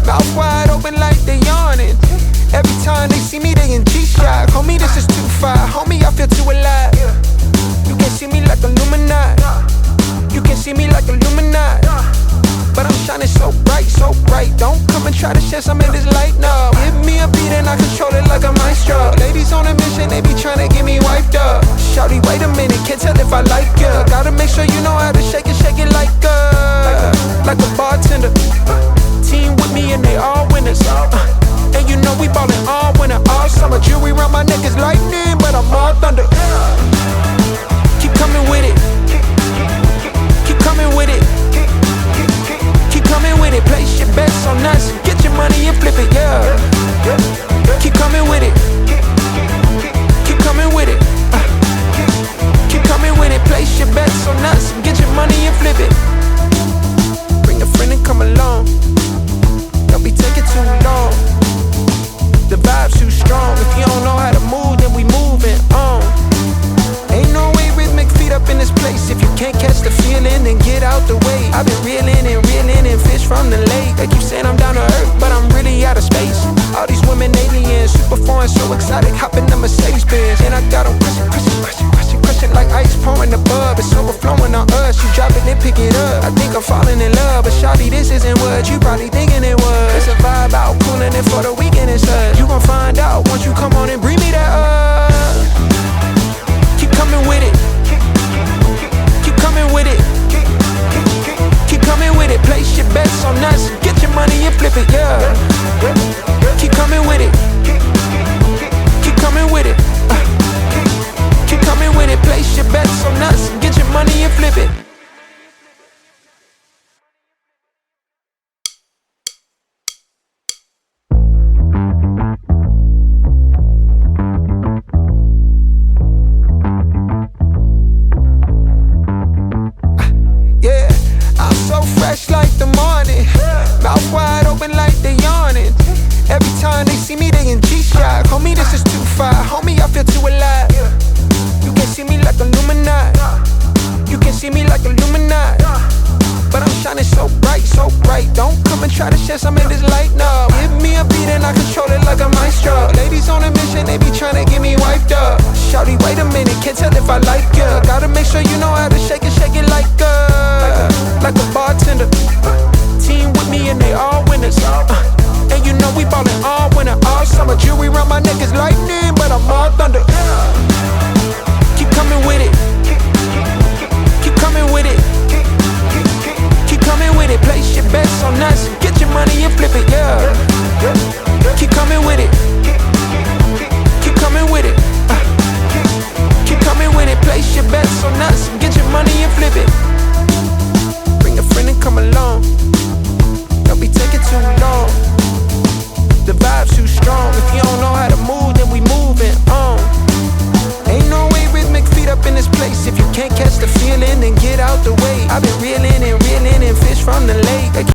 Mouth wide open like they yawning. Every time they see me, they in G-Shock. Homie, this is too far. Homie, I feel too alive. You can see me like Illuminati. You can see me like Illuminati. But I'm shining so bright, so bright. Don't come and try to share some of this light, no. Give me a beat and I control it like a maestro. Ladies on a mission, they be trying to get me wiped up. Shawty, wait a minute, can't tell if I like ya. Gotta make sure you know how to shake it like a bartender. Team with me and they all winners. And you know we ballin' all winter, all summer. Jewelry around my neck is lightning, but I'm all thunder. Keep coming with it. Keep coming with it. Keep coming with it. Place your bets on us. Get your money and flip it, yeah. Keep coming with it. Keep coming with it. Keep coming with it. Place your bets on us. Get your money and flip it. Bring a friend and come along. Don't be taking too long. The vibe's too strong. If you don't know how to move, then we moving on. Ain't no way rhythmic feet up in this place. If you can't catch the feeling, then get out the way. I've been reeling and fish from the lake. They keep saying I'm down to earth, but I'm really out of space. All these women aliens, super foreign, so exotic. Hopping the Mercedes Benz, and I got them crushing like ice pouring above. It's overflowing on us. You drop it, then pick it up. I think I'm falling in love, but shawty, this isn't what you probably thinking it was. It's a vibe out, cooling it for the weekend. It's us. You gon' find out once you come on and bring me that up. Keep coming with it. Keep coming with it. Keep coming with it. Place your bets on us. Get your money and flip it, yeah. Keep coming with it. Keep coming with it. Keep coming with it. Place your bets on us. Get your money and flip it. Like the morning, mouth wide open like they yawning. Every time they see me, they in G-Shock. Homie, this is too far. Homie, I feel too alive. You can see me like Illuminati. You can see me like Illuminati. But I'm shining so bright, so bright. Don't come and try to share some of this light, no. Give me a beat and I control it like a maestro. Ladies on a mission, they be trying to get me wiped up. Shawty, wait a minute, can't tell if I like ya. Gotta make sure you know how to shake it like a bartender. Team with me and they all winners. And you know we ballin' all winter, all summer. Jewelry around my neck is lightning, but I'm all thunder. Keep coming with it. Keep coming with it. Keep coming with it. Place your bets on us. Get your money and flip it, yeah. Keep coming with it. Keep coming with it. Keep coming with it. Place your bets on us. Get your money and flip it. Bring a friend and come along. Don't be taking too long. The vibe's too strong. If you don't know how to move, then we moving on. Ain't no way rhythmic feet up in this place. If you can't catch the feeling, then get out the way. I've been reeling